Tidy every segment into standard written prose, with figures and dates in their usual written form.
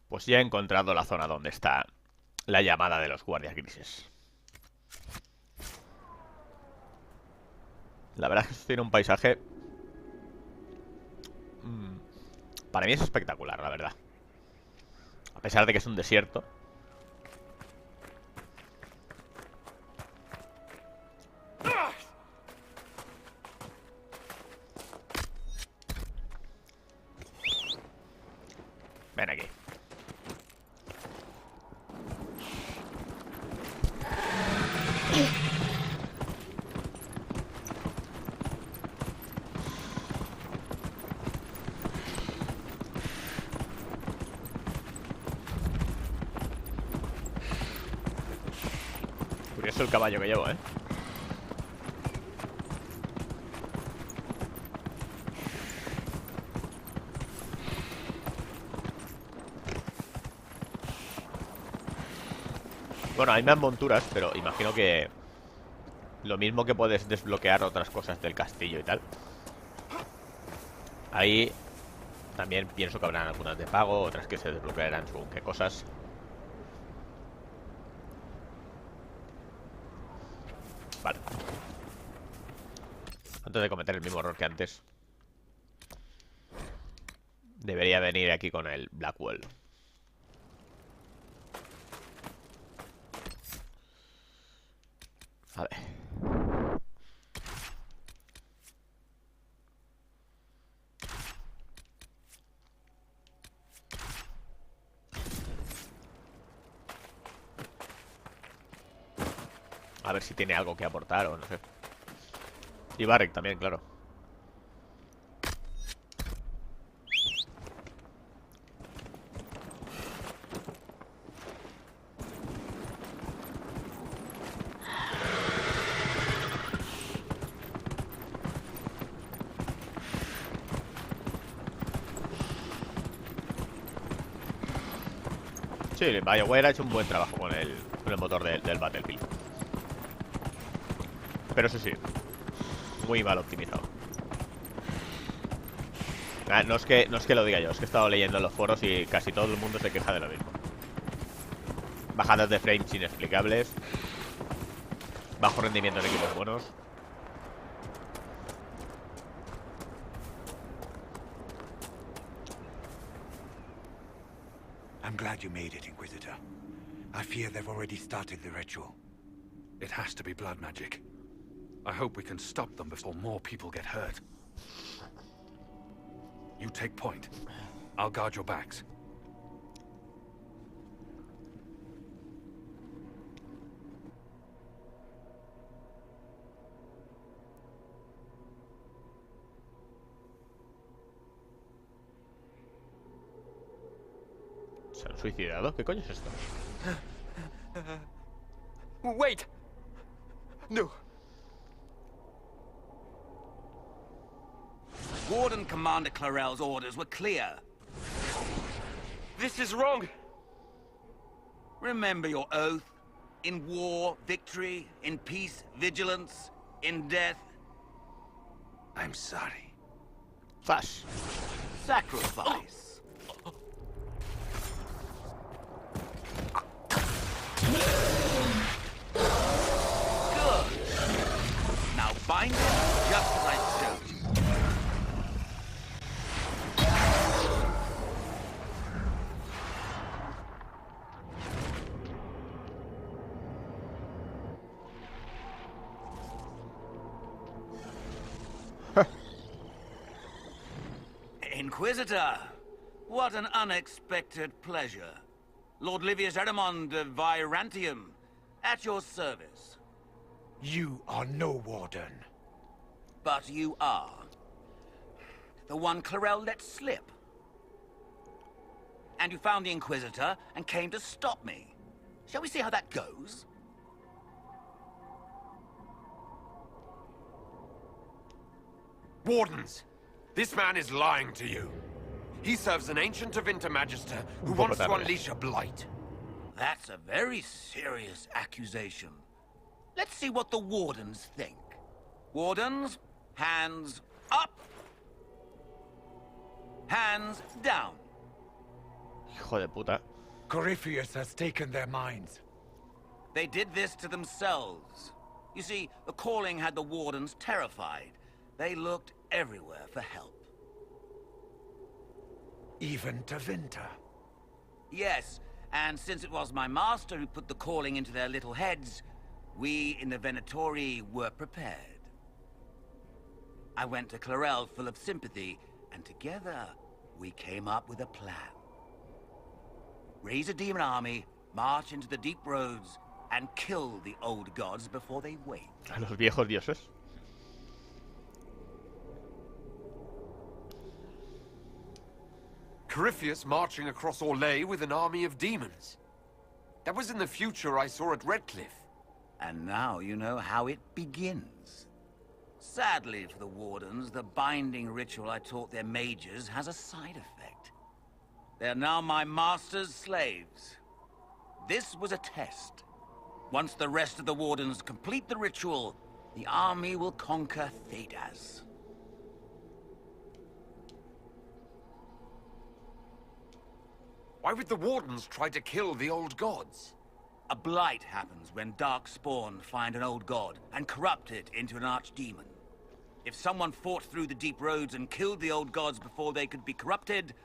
Pues ya he encontrado la zona donde está la llamada de los guardias grises. La verdad es que esto tiene un paisaje... para mí es espectacular, la verdad. A pesar de que es un desierto. Ven aquí. Curioso el caballo que llevo, ¿eh? Bueno, hay más monturas, pero imagino que... lo mismo que puedes desbloquear otras cosas del castillo y tal. Ahí también pienso que habrán algunas de pago, otras que se desbloquearán según qué cosas. Vale. Antes de cometer el mismo error que antes, debería venir aquí con el Blackwell. A ver. A ver si tiene algo que aportar o no sé. Y Barrick también, claro. Sí, BioWare ha hecho un buen trabajo con el motor del Battlefield. Pero eso sí, muy mal optimizado. No es que lo diga yo, es que he estado leyendo en los foros y casi todo el mundo se queja de lo mismo. Bajadas de frames inexplicables, bajo rendimiento en equipos buenos. I'm glad you made it, Inquisitor. I fear they've already started the ritual. It has to be blood magic. I hope we can stop them before more people get hurt. You take point. I'll guard your backs. ¿Se han suicidado? ¿Qué coño es esto? Wait! No. Warden Commander Clarel's orders were clear. This is wrong! Remember your oath. In war, victory. In peace, vigilance. In death, I'm sorry. Flash. sacrifice. Good. Now bind it just as I showed you. Inquisitor, what an unexpected pleasure. Lord Livius Erimond of Virantium, at your service. You are no warden. But you are. The one Clarel let slip. And you found the Inquisitor and came to stop me. Shall we see how that goes? Wardens! This man is lying to you. He serves an ancient of Intermagister who wants to unleash a blight. That's a very serious accusation. Let's see what the Wardens think. Wardens, hands up. Hands down. Hijo de puta. Corypheus has taken their minds. They did this to themselves. You see, the calling had the Wardens terrified. They looked everywhere for help. Even to Vinter. Yes, and since it was my master who put the calling into their little heads, we in the Venatori were prepared. I went to Clarel full of sympathy, and together we came up with a plan. Raise a demon army, march into the deep roads, and kill the old gods before they wake. A los viejos dioses. Corypheus marching across Orlais with an army of demons. That was in the future I saw at Redcliffe. And now you know how it begins. Sadly for the Wardens, the binding ritual I taught their mages has a side effect. They're now my master's slaves. This was a test. Once the rest of the Wardens complete the ritual, the army will conquer Thedas. Why would the Wardens try to kill the old gods? A blight happens when Darkspawn find an old god and corrupt it into an archdemon. If someone fought through the deep roads and killed the old gods before they could be corrupted...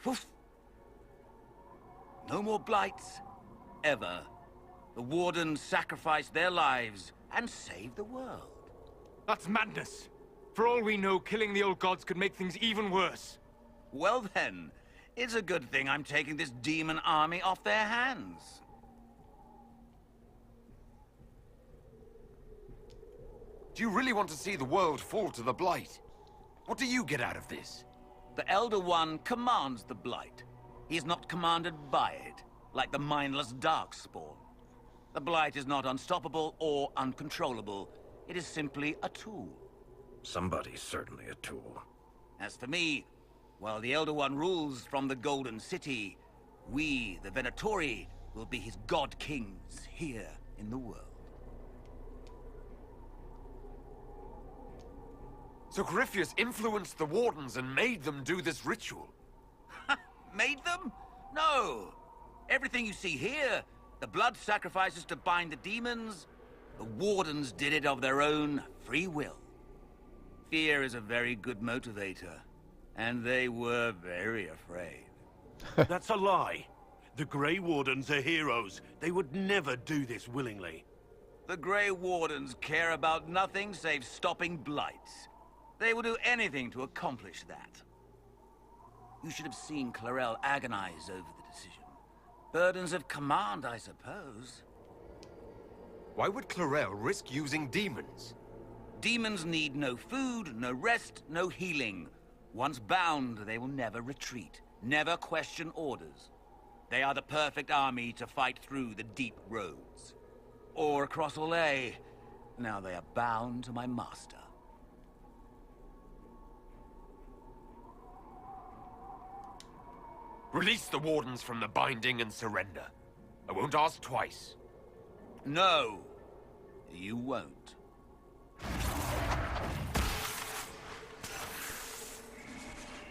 Poof! No more blights, ever. The Wardens sacrificed their lives and saved the world. That's madness. For all we know, killing the old gods could make things even worse. Well then, it's a good thing I'm taking this demon army off their hands. Do you really want to see the world fall to the Blight? What do you get out of this? The Elder One commands the Blight. He is not commanded by it, like the mindless Darkspawn. The Blight is not unstoppable or uncontrollable. It is simply a tool. Somebody's certainly a tool. As for me, while the Elder One rules from the Golden City, we, the Venatori, will be his god kings here in the world. So Corypheus influenced the Wardens and made them do this ritual? Made them? No! Everything you see here, the blood sacrifices to bind the demons, the Wardens did it of their own free will. Fear is a very good motivator, and they were very afraid. That's a lie. The Grey Wardens are heroes. They would never do this willingly. The Grey Wardens care about nothing save stopping blights. They will do anything to accomplish that. You should have seen Clarel agonize over the decision. Burdens of command, I suppose. Why would Clarel risk using demons? Demons need no food, no rest, no healing. Once bound, they will never retreat, never question orders. They are the perfect army to fight through the deep roads. Or across Orlais. Now they are bound to my master. Release the Wardens from the binding and surrender. I won't ask twice. No, you won't.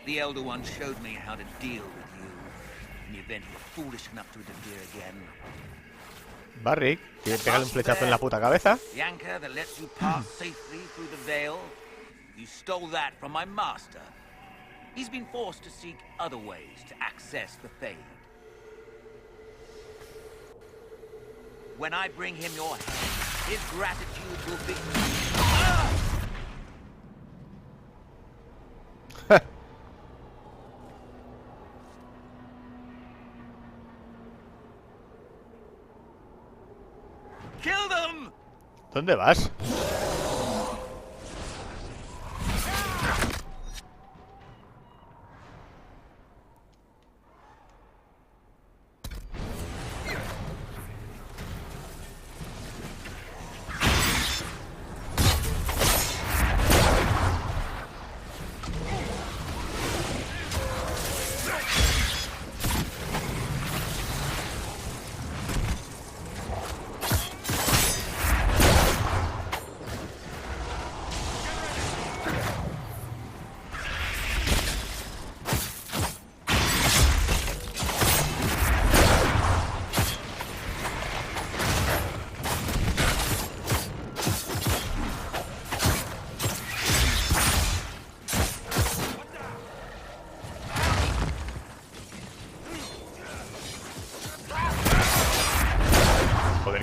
The Elder One showed me how to deal with you in the event you're foolish enough to interfere again. Barrick, quiere pegarle un flechazo en la puta cabeza. The anchor that lets you pass safely through the veil. You stole that from my master. He's been forced to seek other ways to access the Fade. When I bring him your hand, his gratitude will be... Kill them! ¿Dónde vas?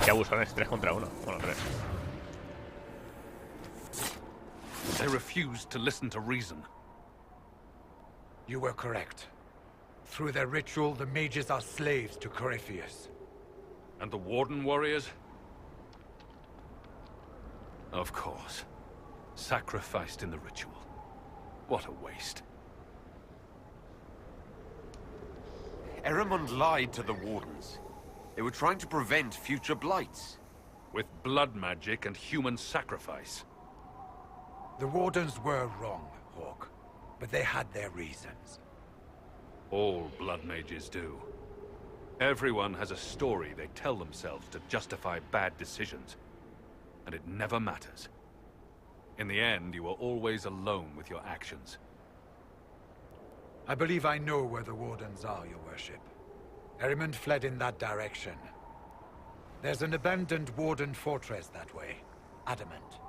Qué abusones, 3 contra 1. Bueno, 3. They refused to listen to reason. You were correct. Through their ritual, the mages are slaves to Corypheus. And the Warden warriors? Of course. Sacrificed in the ritual. What a waste. Eramond lied to the Wardens. They were trying to prevent future blights. With blood magic and human sacrifice. The Wardens were wrong, Hawk. But they had their reasons. All blood mages do. Everyone has a story they tell themselves to justify bad decisions. And it never matters. In the end, you are always alone with your actions. I believe I know where the Wardens are, Your Worship. Eramond fled in that direction. There's an abandoned Warden fortress that way. Adamant.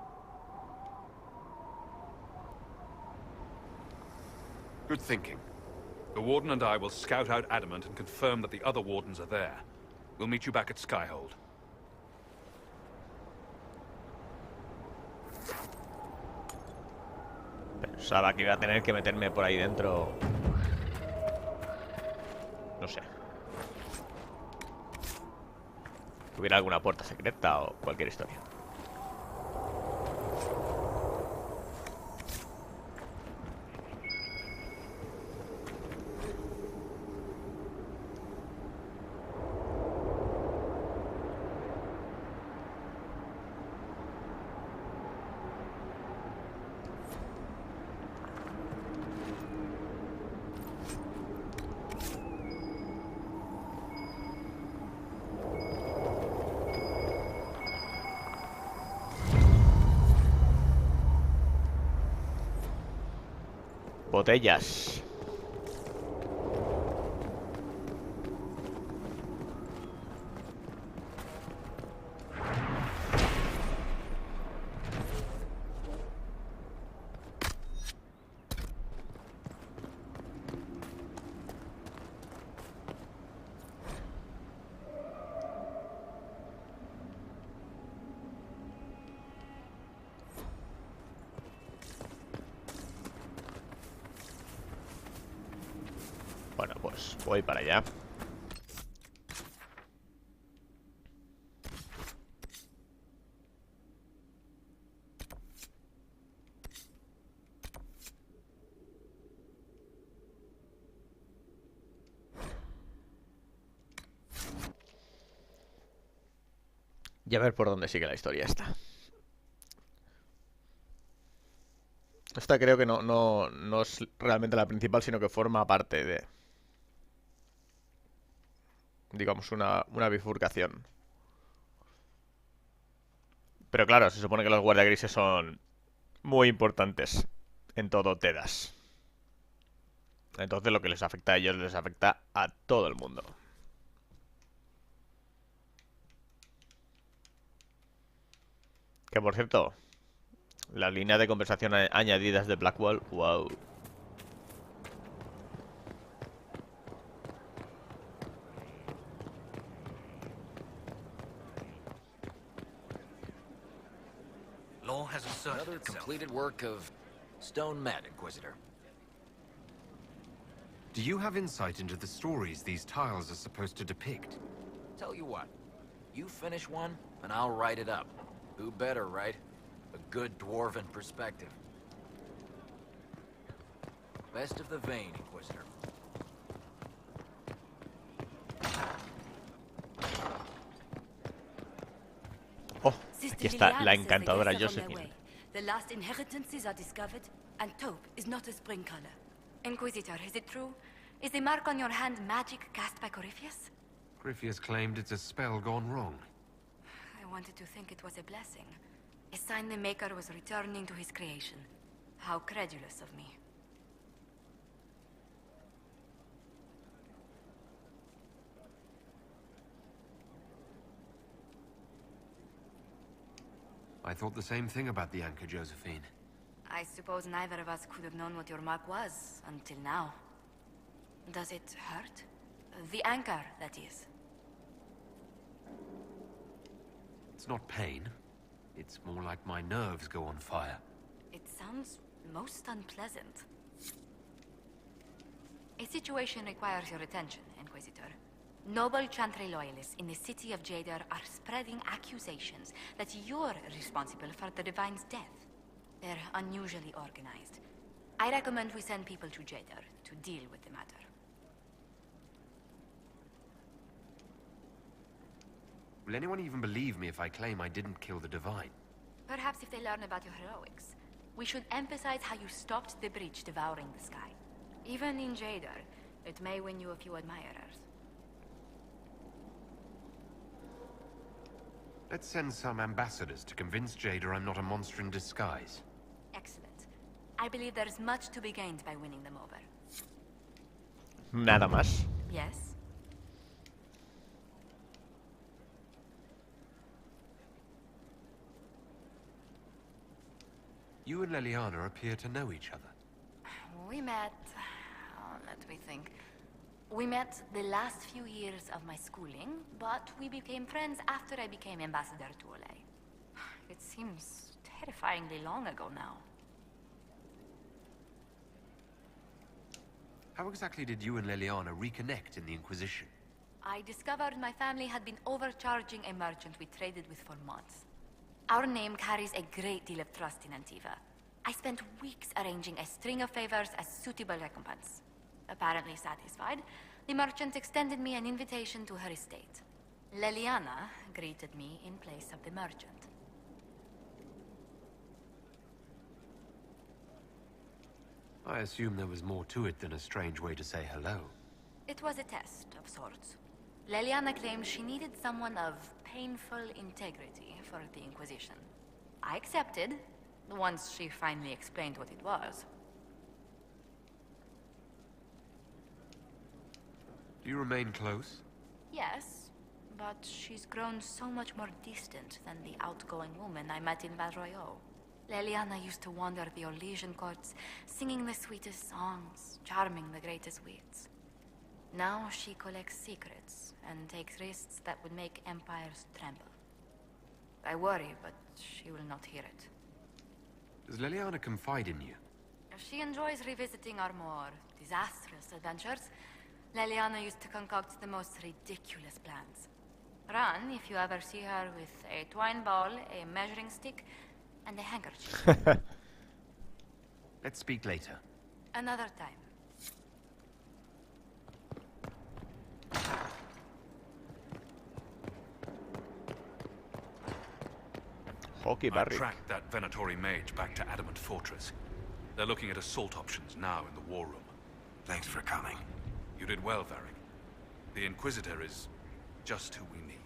Good thinking. The Warden and I will scout out Adamant and confirm that the other Wardens are there. We'll meet you back at Skyhold. Pensaba que iba a tener que meterme por ahí dentro. No sé. Que hubiera alguna puerta secreta o cualquier historia. Botellas. Bueno, pues voy para allá. Y a ver por dónde sigue la historia esta. Esta creo que no es realmente la principal, sino que forma parte de... digamos, una bifurcación. Pero claro, se supone que los guardiagrises son muy importantes en todo Tedas. Entonces lo que les afecta a ellos les afecta a todo el mundo. Que por cierto, las líneas de conversación añadidas de Blackwall, wow. Another completed work of stone met, Inquisitor. Do you have insight into the stories these tiles are supposed to depict? Tell you what, you finish one, and I'll write it up. Who better, right? A good dwarven perspective. Best of the vein, Inquisitor. Oh, aquí está la encantadora Josephine. The last inheritances are discovered, and taupe is not a spring color. Inquisitor, is it true? Is the mark on your hand magic cast by Corypheus? Corypheus claimed it's a spell gone wrong. I wanted to think it was a blessing. A sign the Maker was returning to his creation. How credulous of me. I thought the same thing about the anchor, Josephine. I suppose neither of us could have known what your mark was until now. Does it hurt? The anchor, that is. It's not pain. It's more like my nerves go on fire. It sounds most unpleasant. A situation requires your attention, Inquisitor. Noble Chantry loyalists in the city of Jadar are spreading accusations that you're responsible for the Divine's death. They're unusually organized. I recommend we send people to Jadar to deal with the matter. Will anyone even believe me if I claim I didn't kill the Divine? Perhaps if they learn about your heroics. We should emphasize how you stopped the breach devouring the sky. Even in Jadar, it may win you a few admirers. Let's send some ambassadors to convince Jadar I'm not a monster in disguise. Excellent. I believe there's much to be gained by winning them over. Nada más. Yes? You and Leliana appear to know each other. We met... let me think. We met the last few years of my schooling, but we became friends after I became ambassador to Olay. It seems terrifyingly long ago now. How exactly did you and Leliana reconnect in the Inquisition? I discovered my family had been overcharging a merchant we traded with for months. Our name carries a great deal of trust in Antiva. I spent weeks arranging a string of favors as suitable recompense. Apparently satisfied, the merchant extended me an invitation to her estate. Leliana greeted me in place of the merchant. I assume there was more to it than a strange way to say hello. It was a test of sorts. Leliana claimed she needed someone of painful integrity for the Inquisition. I accepted, once she finally explained what it was. Do you remain close? Yes, but she's grown so much more distant than the outgoing woman I met in Valroyo. Leliana used to wander the Orlesian courts, singing the sweetest songs, charming the greatest wits. Now she collects secrets and takes risks that would make empires tremble. I worry, but she will not hear it. Does Leliana confide in you? She enjoys revisiting our more disastrous adventures. Leliana used to concoct the most ridiculous plans. Run if you ever see her with a twine ball, a measuring stick, and a handkerchief. Let's speak later. Another time. Hockey I Barrick. tracked that Venatori mage back to Adamant Fortress. They're looking at assault options now in the war room. Thanks for coming. You did well, Varric. The Inquisitor is just who we need.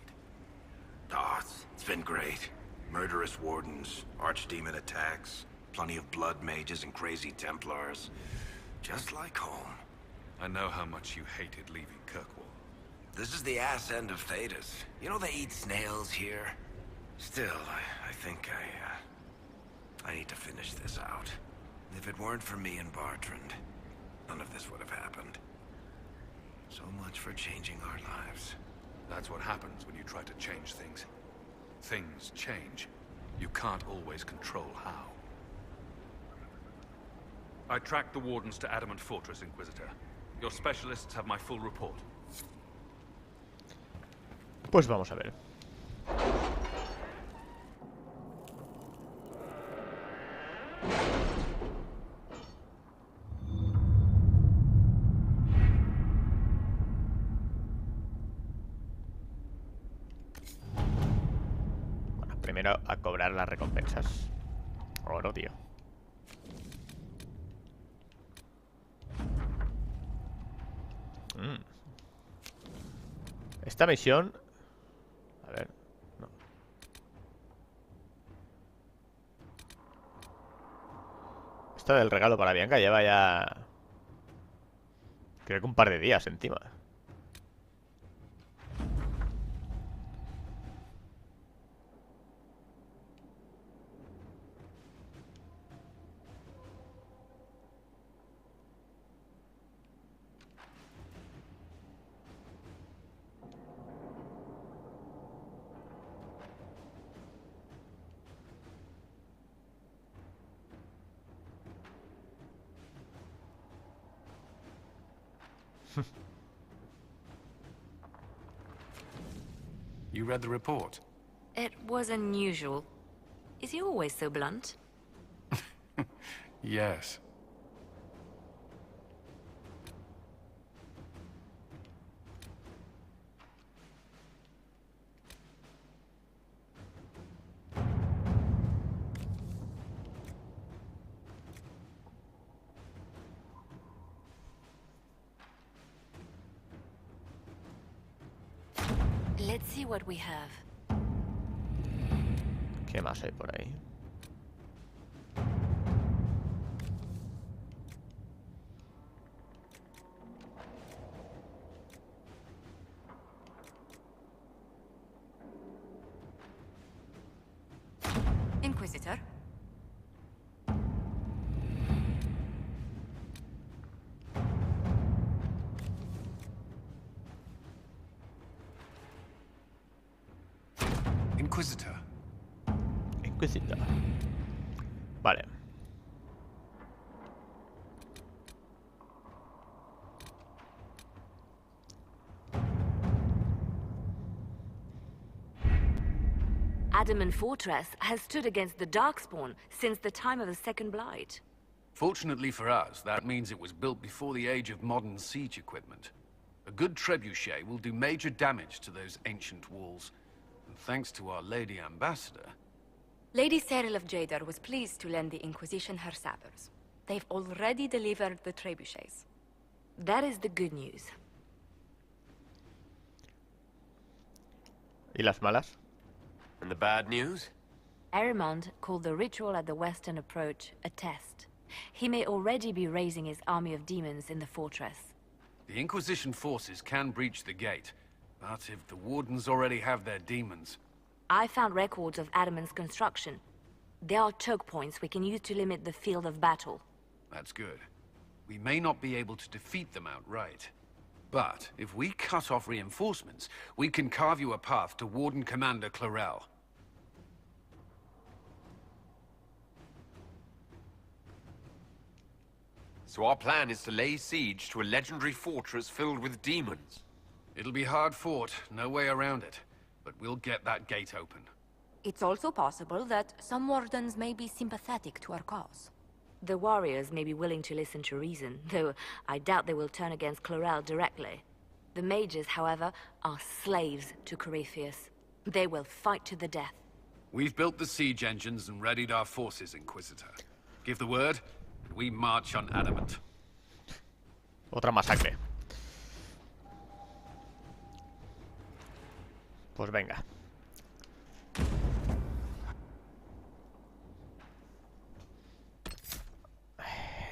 Oh, it's been great. Murderous wardens, archdemon attacks, plenty of blood mages and crazy Templars. Just like home. I know how much you hated leaving Kirkwall. This is the ass end of Thedas. You know they eat snails here? Still, I think I need to finish this out. If it weren't for me and Bartrand, none of this would have happened. So much for changing our lives. That's what happens when you try to change things. Things change. You can't always control how. I tracked the Wardens to Adamant Fortress, Inquisitor. Your specialists have my full report. Pues vamos a ver. Bueno, primero a cobrar las recompensas. Oro, tío. Esta misión... A ver... No. Esta del regalo para Bianca lleva ya... Creo que un par de días encima. You read the report? It was unusual. Is he always so blunt? Yes. Let's see what we have. ¿Qué más hay por ahí? Inquisitor. Inquisitor. Inquisitor. Vale. Adamant Fortress has stood against the Darkspawn since the time of the Second Blight. Fortunately for us, that means it was built before the age of modern siege equipment. A good trebuchet will do major damage to those ancient walls. And thanks to our Lady Ambassador... Lady Cyril of Jadar was pleased to lend the Inquisition her sabers. They've already delivered the trebuchets. That is the good news. ¿Y las malas? And the bad news? Erimond called the ritual at the western approach a test. He may already be raising his army of demons in the fortress. The Inquisition forces can breach the gate, but if the Wardens already have their demons... I found records of Adamant's construction. There are choke points we can use to limit the field of battle. That's good. We may not be able to defeat them outright. But if we cut off reinforcements, we can carve you a path to Warden Commander Clarel. So our plan is to lay siege to a legendary fortress filled with demons. It'll be hard fought, no way around it. But we'll get that gate open. It's also possible that some wardens may be sympathetic to our cause. The warriors may be willing to listen to reason, though I doubt they will turn against Clarel directly. The mages, however, are slaves to Corypheus. They will fight to the death. We've built the siege engines and readied our forces, Inquisitor. Give the word, and we march on Adamant. Otra masacre. Pues venga.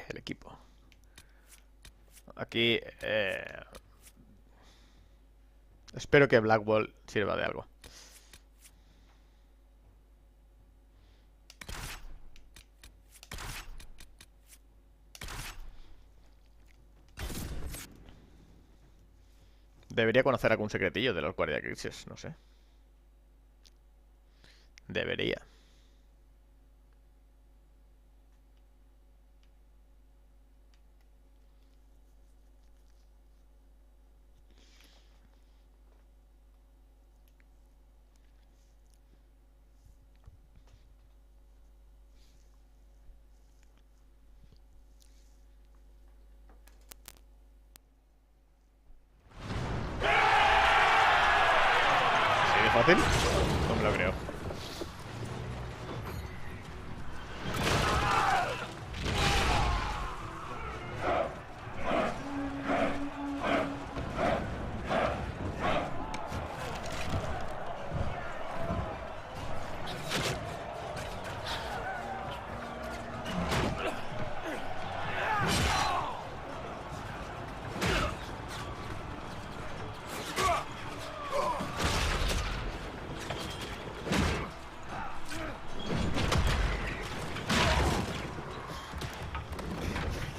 El equipo. Aquí espero que Black Ball sirva de algo. Debería conocer algún secretillo de los guardiacrisis, no sé. Debería. ¿Fácil? No me lo creo.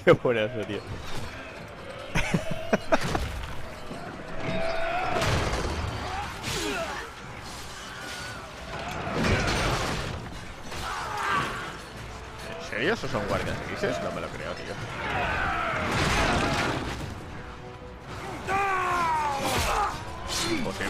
Qué buenazo, tío. ¿En serio? ¿Esos son guardias grises? No me lo creo, tío. Pues sí.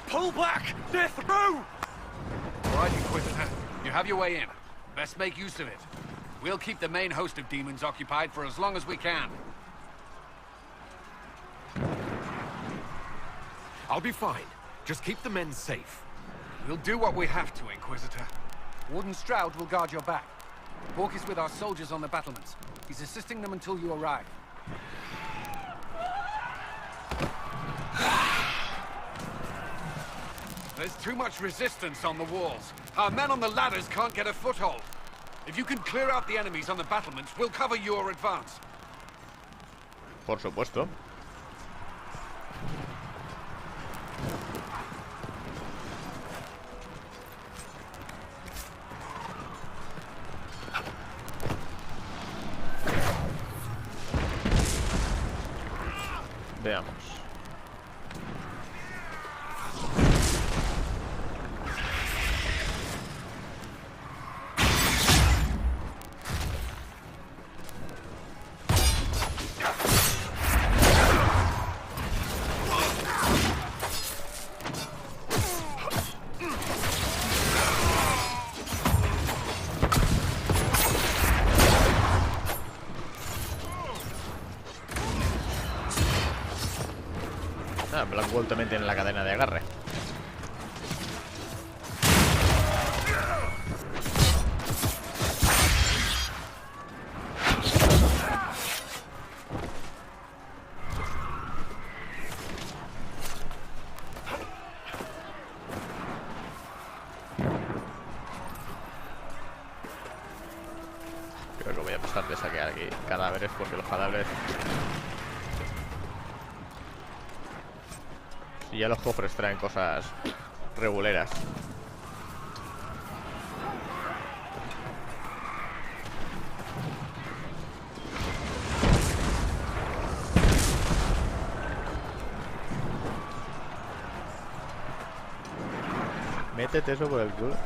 Pull back! They're through! Right, Inquisitor. You have your way in. Best make use of it. We'll keep the main host of demons occupied for as long as we can. I'll be fine. Just keep the men safe. We'll do what we have to, Inquisitor. Warden Stroud will guard your back. Hawk is with our soldiers on the battlements. He's assisting them until you arrive. There's too much resistance on the walls. Our men on the ladders can't get a foothold. If you can clear out the enemies on the battlements, we'll cover your advance. Por supuesto. Veamos. Ah, Blackwall también tiene la cadena de agarre. Creo que voy a pasar de saquear aquí cadáveres porque los cadáveres... Y ya los cofres traen cosas reguleras. Métete eso por el culo.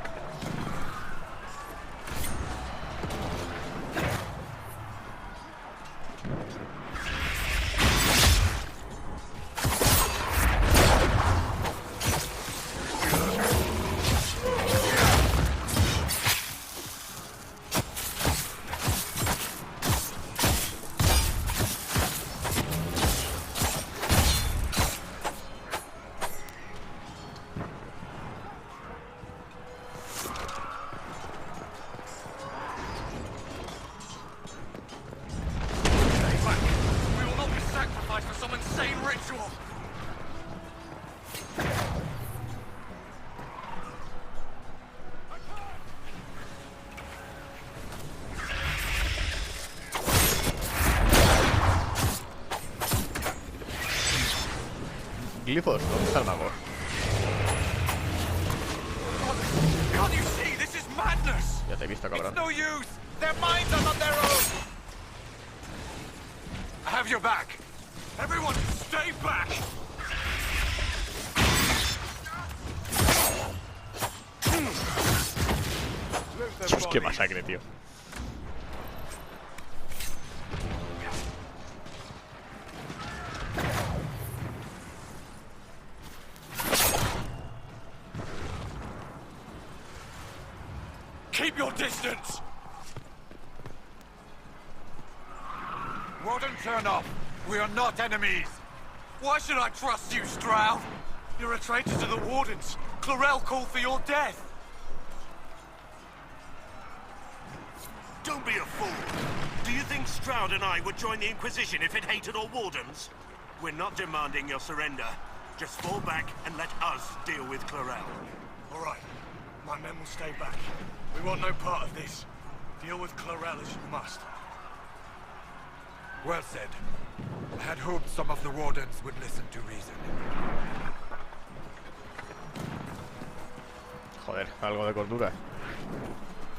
Glifos, ¿dónde está el mago? Ya te he visto, cabrón. No use. Their minds are not their own. I have your back. Everyone, stay back. Dios, qué masacre, tío. Keep your distance! Warden, turn off. We are not enemies. Why should I trust you, Stroud? You're a traitor to the Wardens. Clarel called for your death. Don't be a fool. Do you think Stroud and I would join the Inquisition if it hated all Wardens? We're not demanding your surrender. Just fall back and let us deal with Clarel. All right. My men will stay back. We want no part of this. Deal with Clarel as you must. Well said. I had hoped some of the Wardens would listen to reason. Joder, algo de cordura.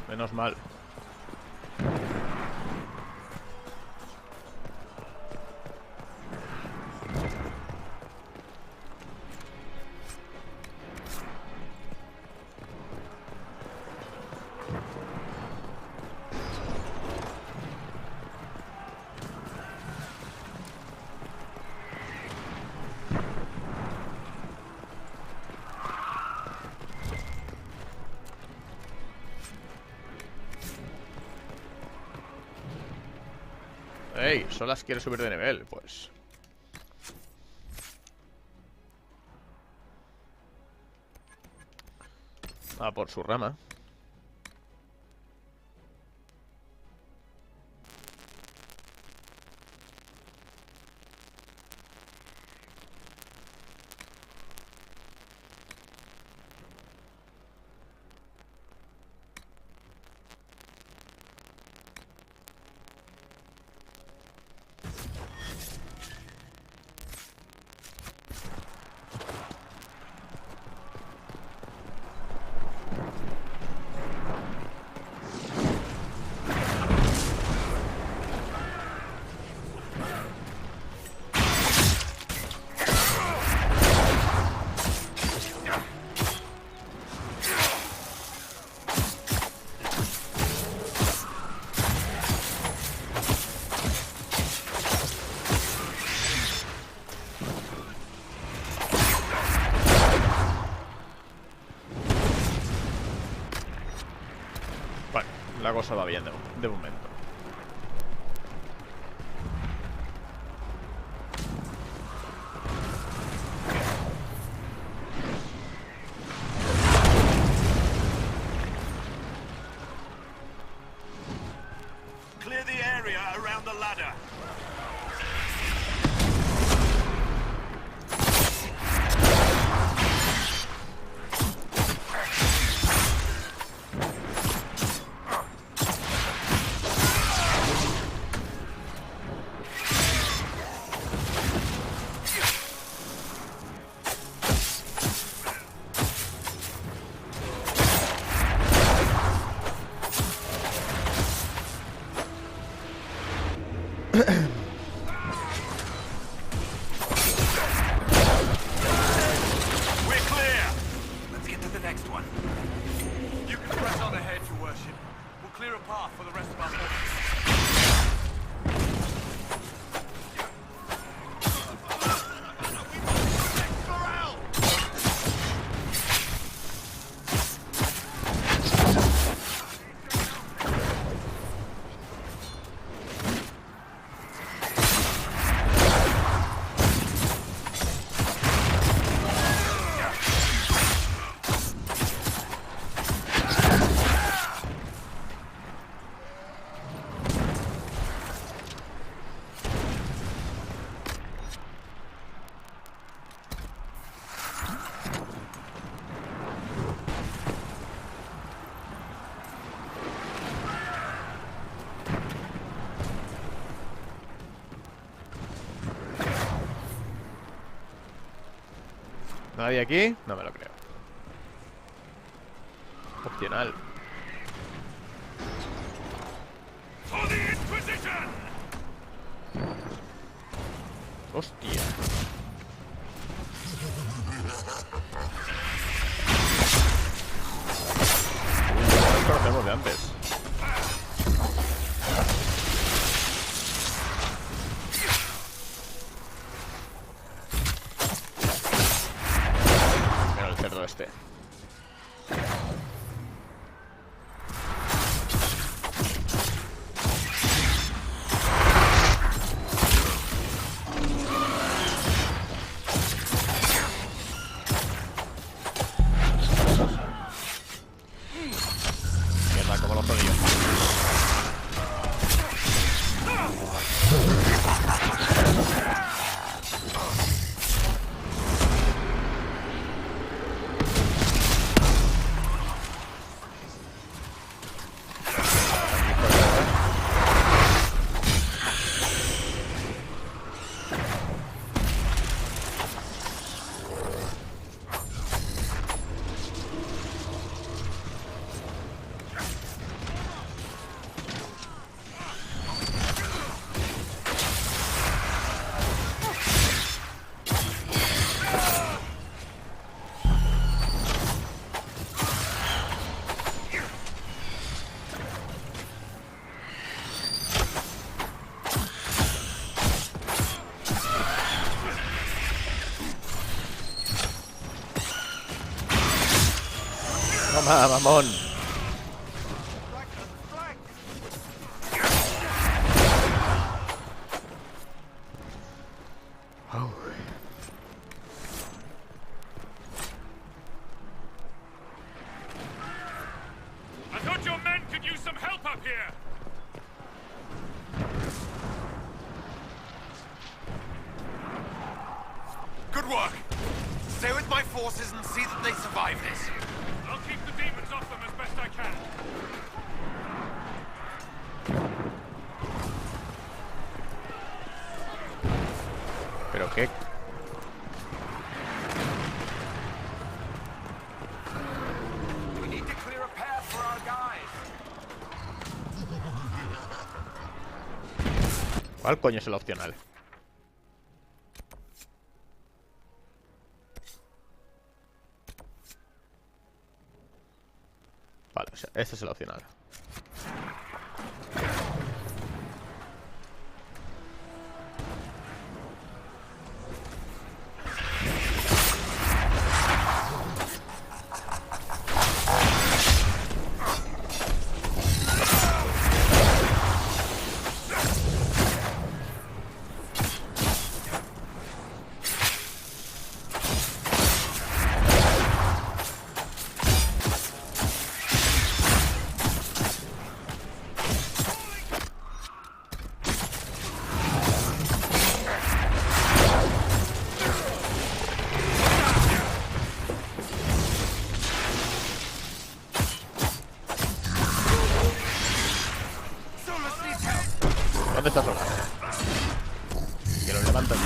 Menos mal. Ey, Solas quiere subir de nivel, pues. A por su rama. La cosa va bien de momento. Clear the area around the ladder. ¿Nadie aquí? No me lo creo. Opcional. For the Inquisition! Hostia. Nos conocemos de antes. Mira el cerdo este. Toma, mamón. I thought your men could use some help up here! Good work. Stay with my forces and see that they survive this. I'll keep the demons off them as best I can. ¿Pero qué? We need to clear a path for our guys. ¿Cuál coño es el opcional? Vale, o sea, este es el opcional. ¿Dónde está Sola? Que lo levantan.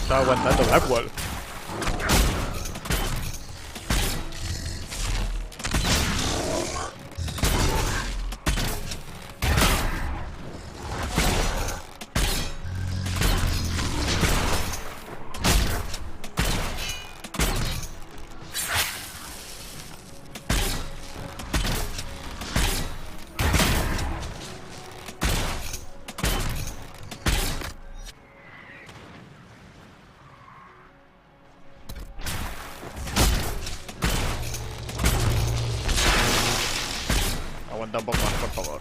Está aguantando Blackwall. Aguanta un poco más, por favor.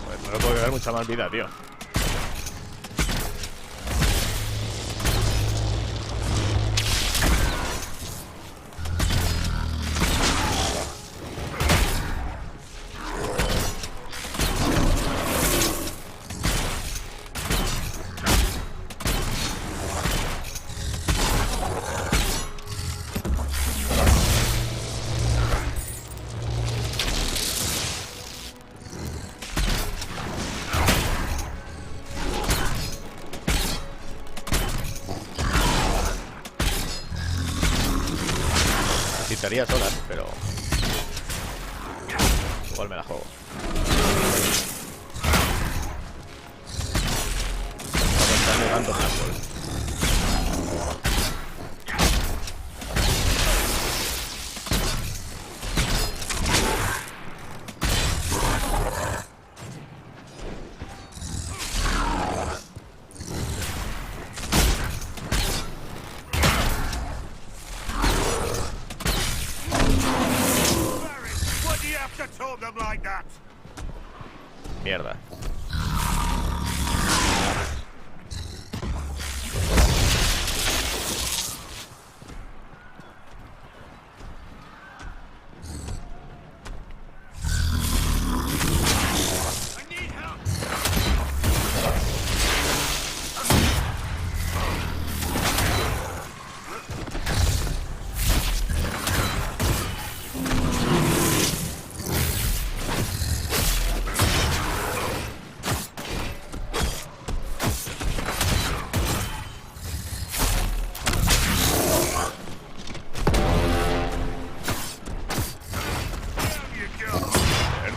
Pues no le puedo dar mucha más vida, tío. sería solas, pero igual me la juego. Están llegando árboles. Mierda.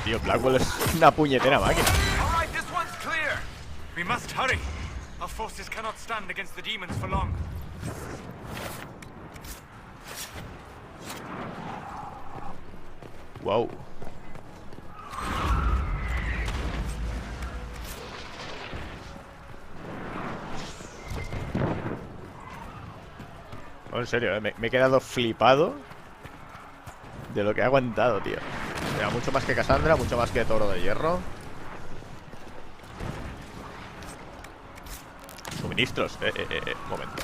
Tío, Blackwell es una puñetera máquina. All right, this one's clear. We must hurry. Our forces cannot stand against the demons for long. Wow. No, en serio, me he quedado flipado de lo que ha aguantado, tío. O sea, mucho más que Cassandra, mucho más que Toro de Hierro. Suministros, momento.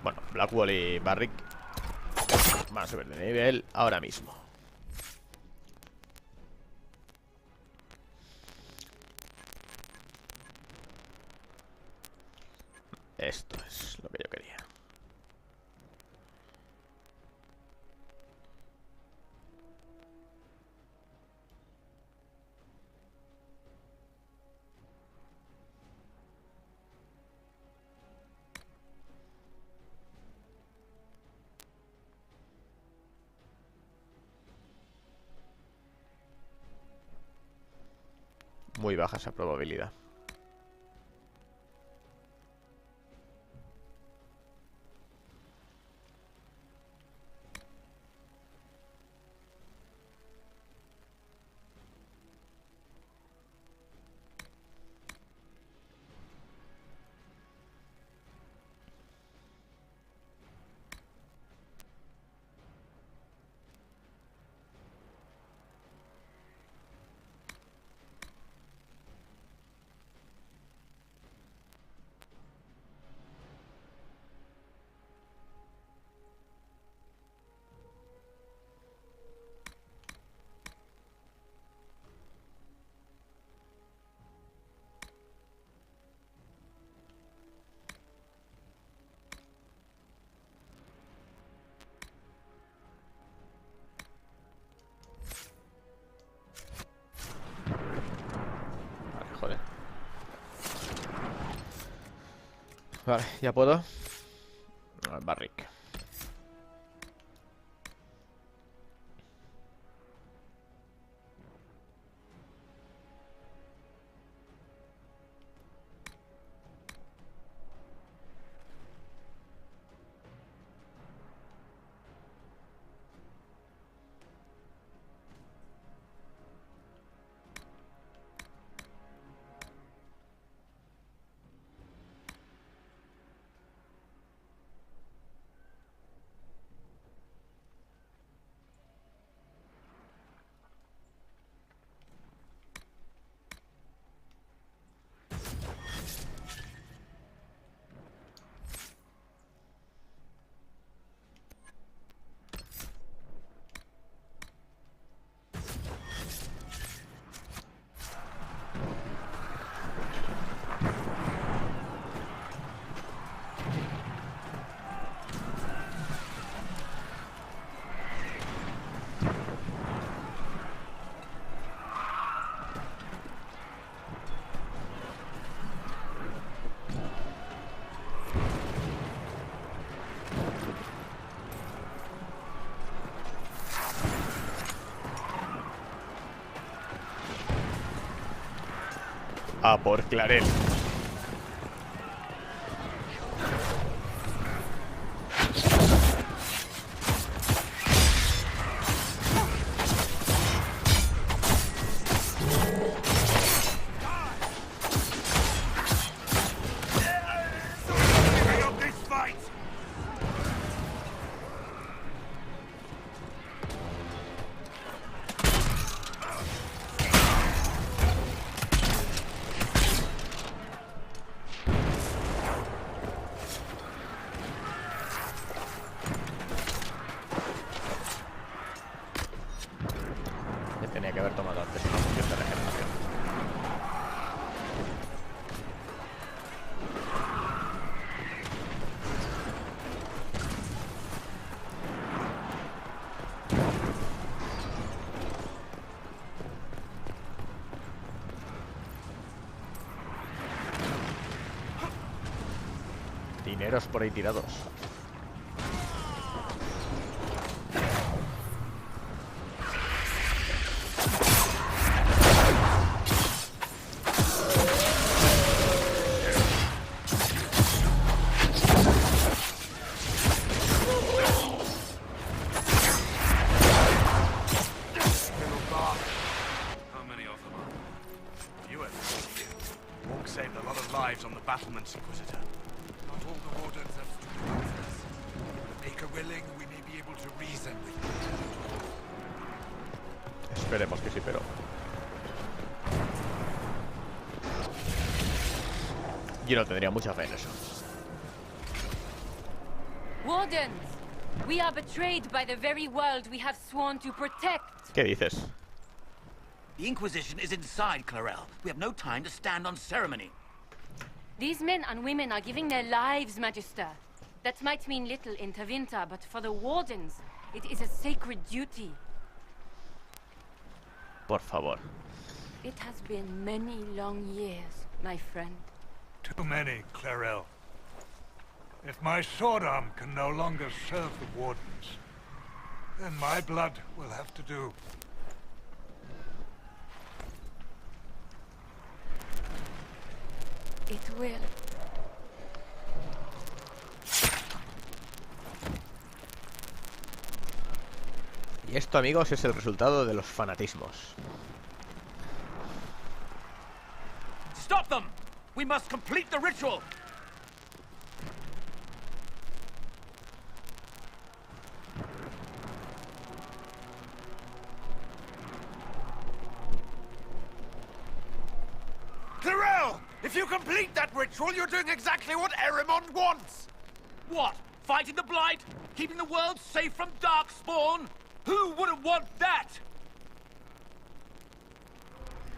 Bueno, Blackwell y Barrick van a subir de nivel ahora mismo. Esto es lo que yo quería. Muy baja esa probabilidad. Vale, ya puedo. Barrick. A por Clarel. Tenía que haber tomado antes una poción de regeneración. Dineros por ahí tirados. Saved a lot of lives on the battlements, Inquisitor. Not all the wardens have stood against us. Make her willing, we may be able to reason with her. Esperemos que sí, pero... Yo no tendría mucha fe en eso. Wardens! We are betrayed by the very world we have sworn to protect. ¿Qué dices? The Inquisition is inside Clarel. We have no time to stand on ceremony. These men and women are giving their lives, Magister. That might mean little in Tevinter, but for the Wardens, it is a sacred duty. Por favor. It has been many long years, my friend. Too many, Clarel. If my sword arm can no longer serve the Wardens, then my blood will have to do. It will. Y esto, amigos, es el resultado de los fanatismos. Stop them! We must complete the ritual! Clarel! If you complete that ritual, you're doing exactly what Erimond wants! What? Fighting the Blight? Keeping the world safe from Darkspawn? Who wouldn't want that?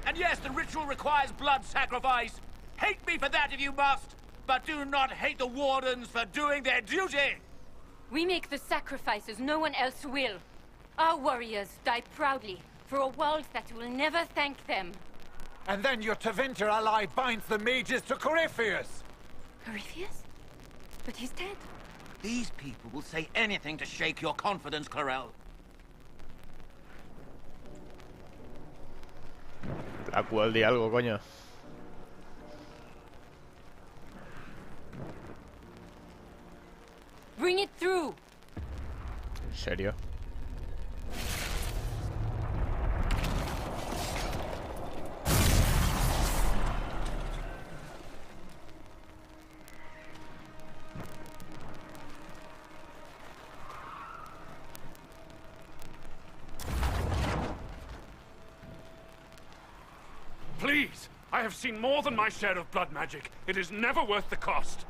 And yes, the ritual requires blood sacrifice. Hate me for that if you must, but do not hate the Wardens for doing their duty! We make the sacrifices no one else will. Our warriors die proudly for a world that will never thank them. And then your Tevinter ally binds the mages to Corypheus! Corypheus? But he's dead. These people will say anything to shake your confidence, Clarel. Blackwell, di algo, coño. Bring it through! ¿En serio? Please! I have seen more than my share of blood magic. It is never worth the cost.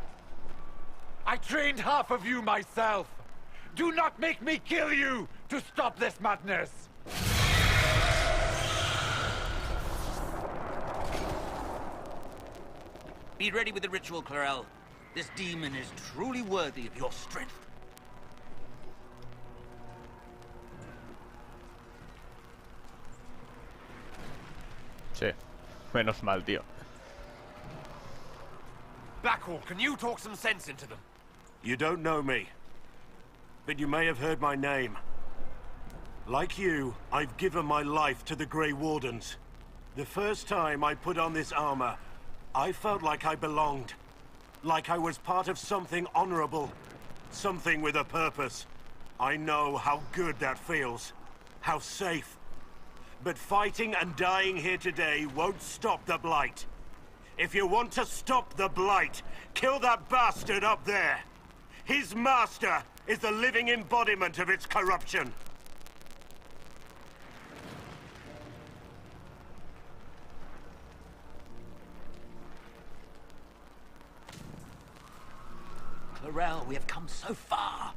I trained half of you myself! Do not make me kill you to stop this madness! Be ready with the ritual, Clarel. This demon is truly worthy of your strength. Sí. Menos mal, tío. Blackwall, can you talk some sense into them? You don't know me, but you may have heard my name. Like you, I've given my life to the Grey Wardens. The first time I put on this armor, I felt like I belonged. Like I was part of something honorable. Something with a purpose. I know how good that feels. How safe. But fighting and dying here today won't stop the Blight. If you want to stop the Blight, kill that bastard up there. His master is the living embodiment of its corruption. Clarel, we have come so far.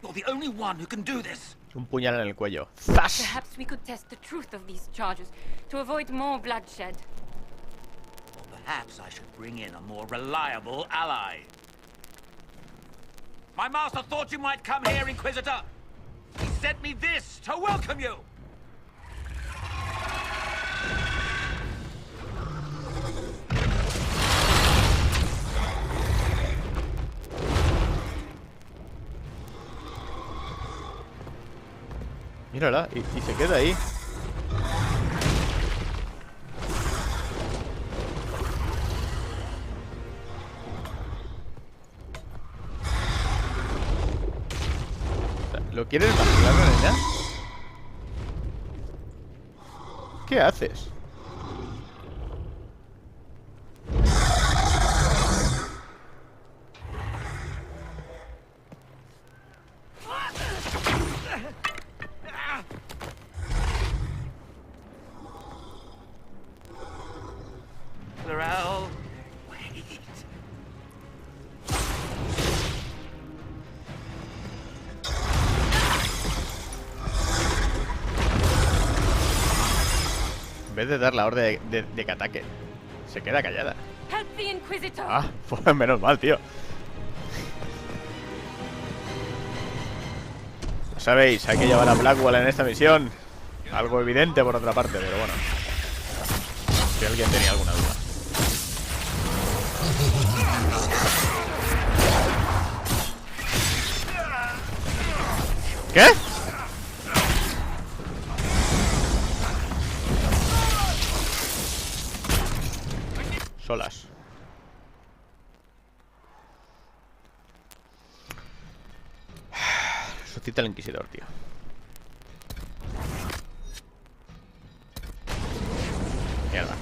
You're the only one who can do this. Un puñal en el cuello. ¡Zas! Perhaps we could test the truth of these charges to avoid more bloodshed. Or perhaps I should bring in a more reliable ally. My master thought you might come here, Inquisitor. He sent me this to welcome you. Mírala, y se queda ahí. ¿Lo quieres vacilar, niña? ¿Qué haces? Clarel, wait. En vez de dar la orden de que ataque, se queda callada. Help the Inquisitor. Ah, pues menos mal, tío. Ya sabéis, hay que llevar a Blackwell en esta misión. Algo evidente por otra parte, pero bueno. Si alguien tenía alguna duda. ¿Qué? Solas. Suscita al Inquisidor, tío. Mierda.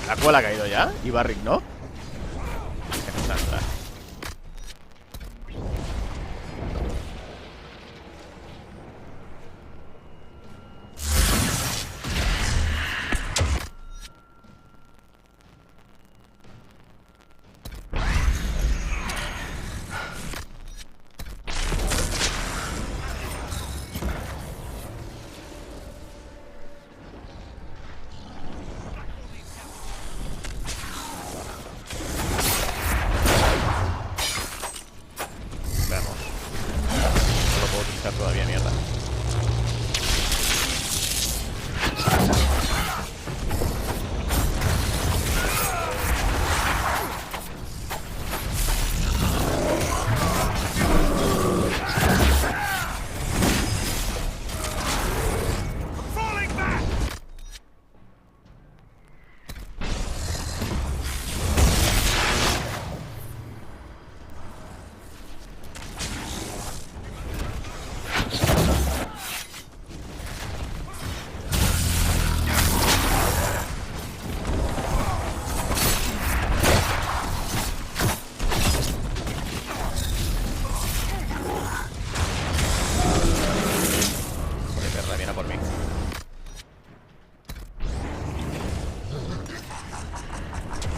¿La cual ha caído ya? ¿Y Barrick no? Qué santa. Todavía mierda.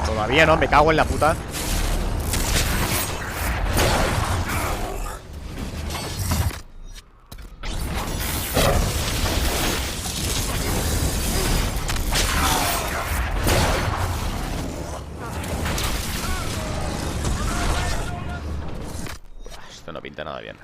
Todavía no, me cago en la puta. Esto no pinta nada bien.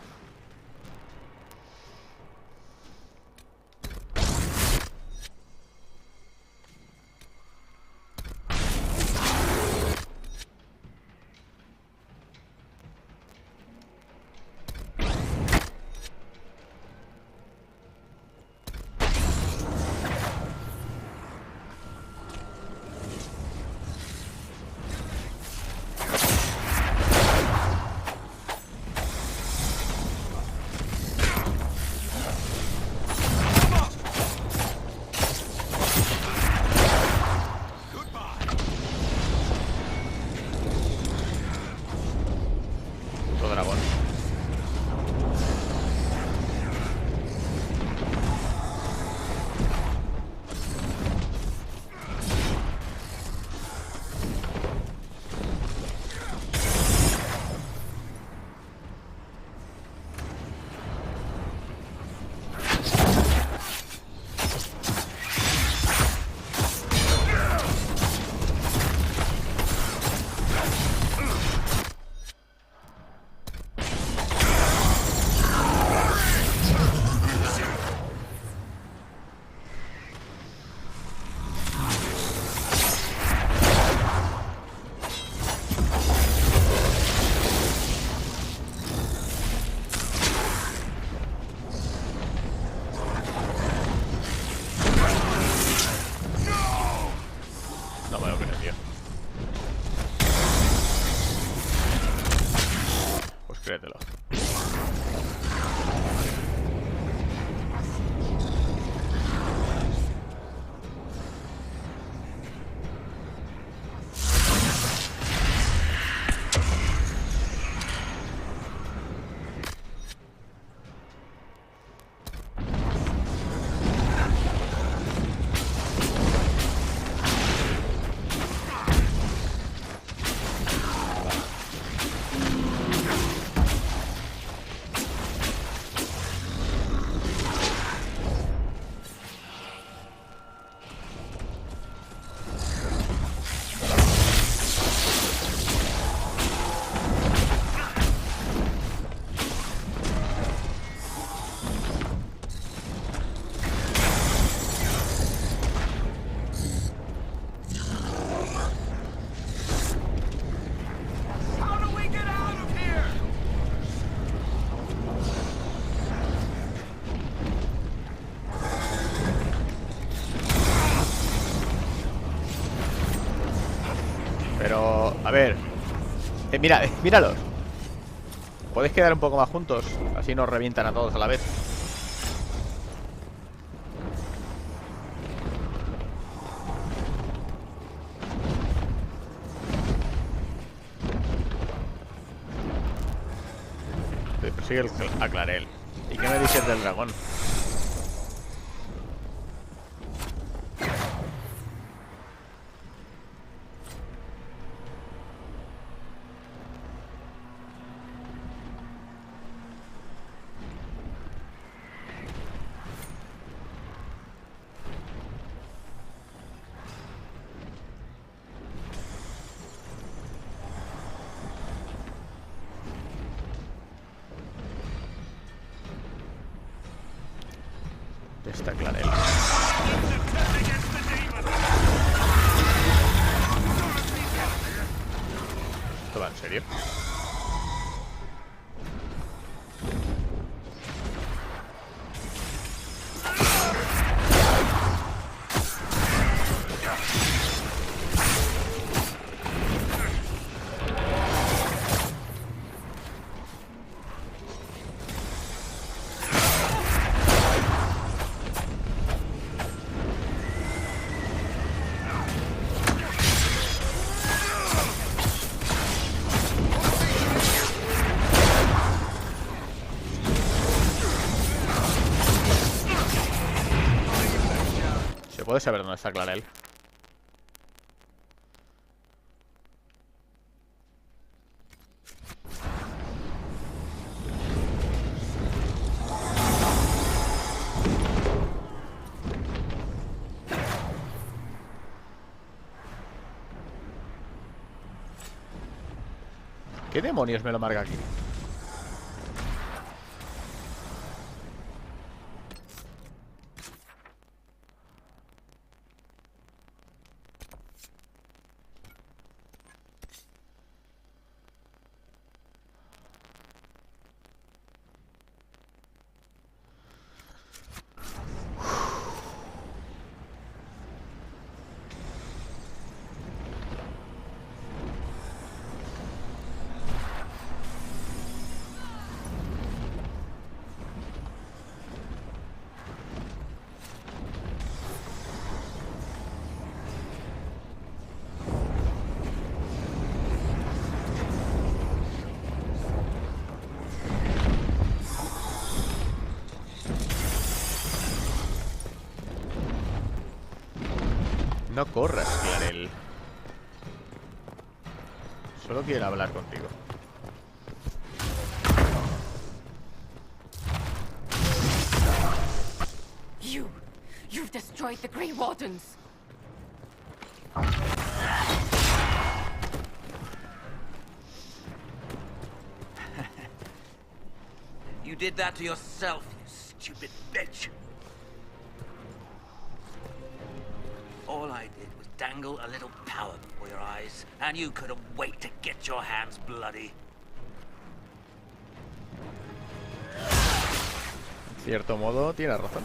créetelo. Pero, a ver. Míralos. Podéis quedar un poco más juntos. Así nos revientan a todos a la vez. Persigue a Clarel. ¿Y qué me dices del dragón? Está Clarel. ¿Esto va en serio? ¿Puedes saber dónde está Clarel? ¿Qué demonios me lo marca aquí? No corras, Clarel. Solo quiero hablar contigo. You've destroyed the Grey Wardens. You did that to yourself, you stupid bitch. All I did was dangle a little power before your eyes, and you couldn't wait to get your hands bloody. En cierto modo, tienes razón.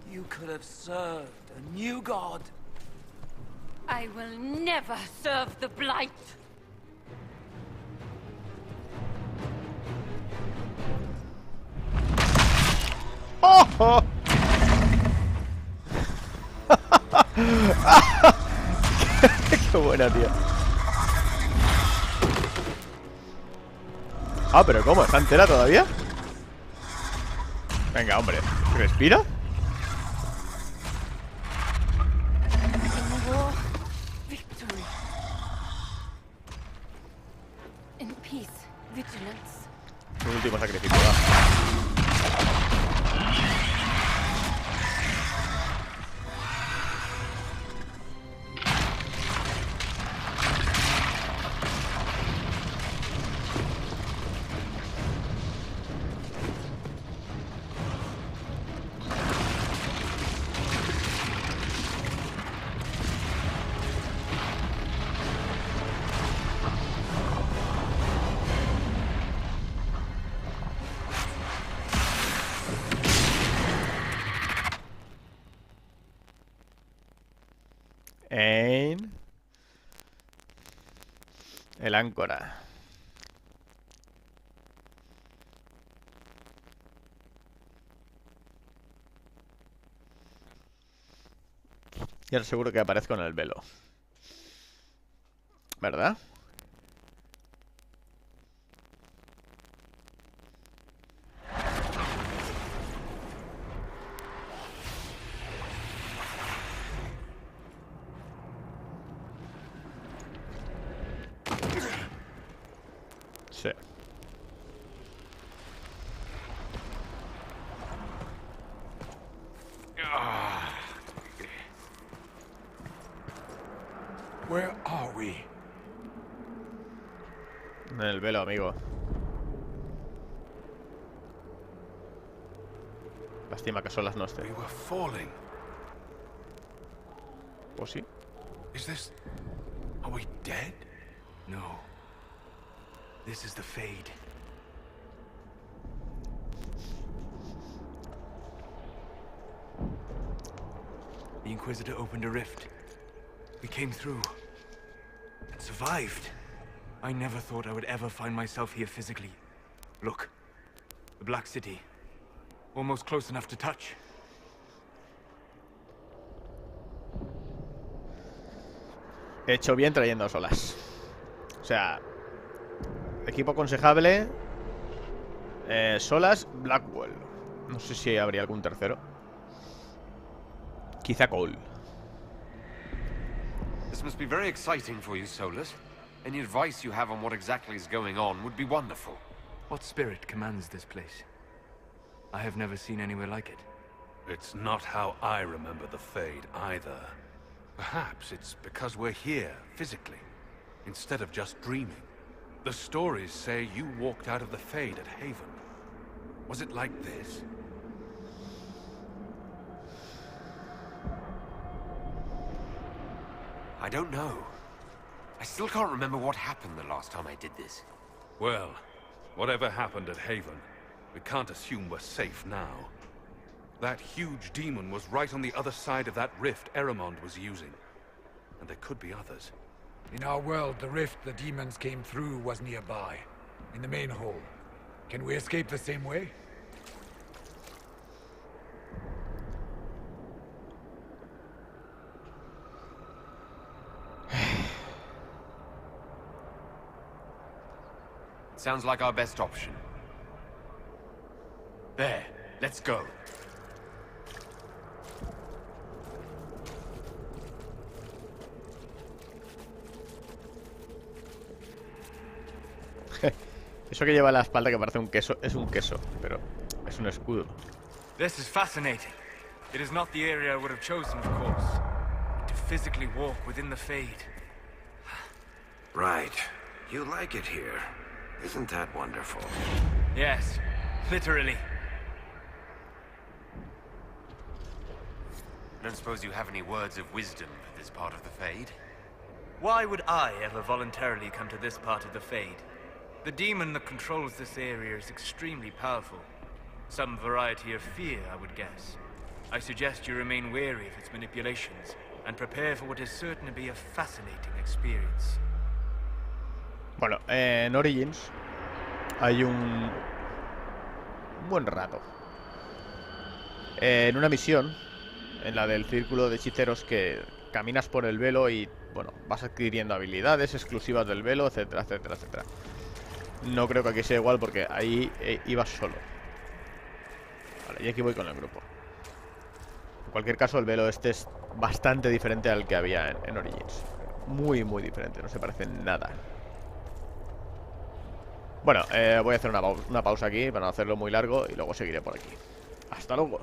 You could have served a new god. I will never serve the Blight. ¡Oh! ¡Qué buena, tío! Ah, pero ¿cómo? ¿Está entera todavía? Venga, hombre. ¿Respira? In war, victory. In peace, vigilance. Un último sacrificio, va. En el áncora. Y ahora seguro que aparezco en el velo, ¿verdad? Sí. Where are we? En el velo, amigo. Lástima que son las noches. We were falling. Pues sí. Is this... Are we dead? No. This is the Fade. The Inquisitor opened a rift. We came through. And survived. I never thought I would ever find myself here physically. Look. The Black City. Almost close enough to touch. He hecho bien trayendo solas. O sea, equipo aconsejable. Solas, Blackwell. No sé si habría algún tercero. Quizá Cole. This must be very exciting for you, Solus. Any advice you have on what exactly is going on would be wonderful. What spirit commands this place? I have never seen anywhere like it. It's not how I remember the Fade, either. Perhaps it's because we're here, physically, instead of just dreaming. The stories say you walked out of the Fade at Haven. Was it like this? I don't know. I still can't remember what happened the last time I did this. Well, whatever happened at Haven, we can't assume we're safe now. That huge demon was right on the other side of that rift Eramond was using. And there could be others. In our world, the rift the demons came through was nearby, in the main hall. Can we escape the same way? Sounds like our best option. There, let's go. Eso que lleva a la espalda que parece un queso, es un queso, pero es un escudo. This is fascinating. It is not the area I would have chosen, of course. To physically walk within the Fade. Right. You like it here. Isn't that wonderful? Yes, literally. I don't suppose you have any words of wisdom for this part of the Fade? Why would I ever voluntarily come to this part of the Fade? The demon that controls this area is extremely powerful. Some variety of fear, I would guess. I suggest you remain wary of its manipulations. and prepare for what is certain to be a fascinating experience. Bueno, en Origins hay un buen rato. En una misión, en la del círculo de hechiceros, que caminas por el velo y, bueno, vas adquiriendo habilidades exclusivas del velo, etcétera, etcétera, etcétera. No creo que aquí sea igual porque ahí ibas solo. Vale, y aquí voy con el grupo. En cualquier caso, el velo este es bastante diferente al que había en Origins. Muy, muy diferente, no se parece en nada. Bueno, voy a hacer una pausa aquí para no hacerlo muy largo y luego seguiré por aquí. Hasta luego.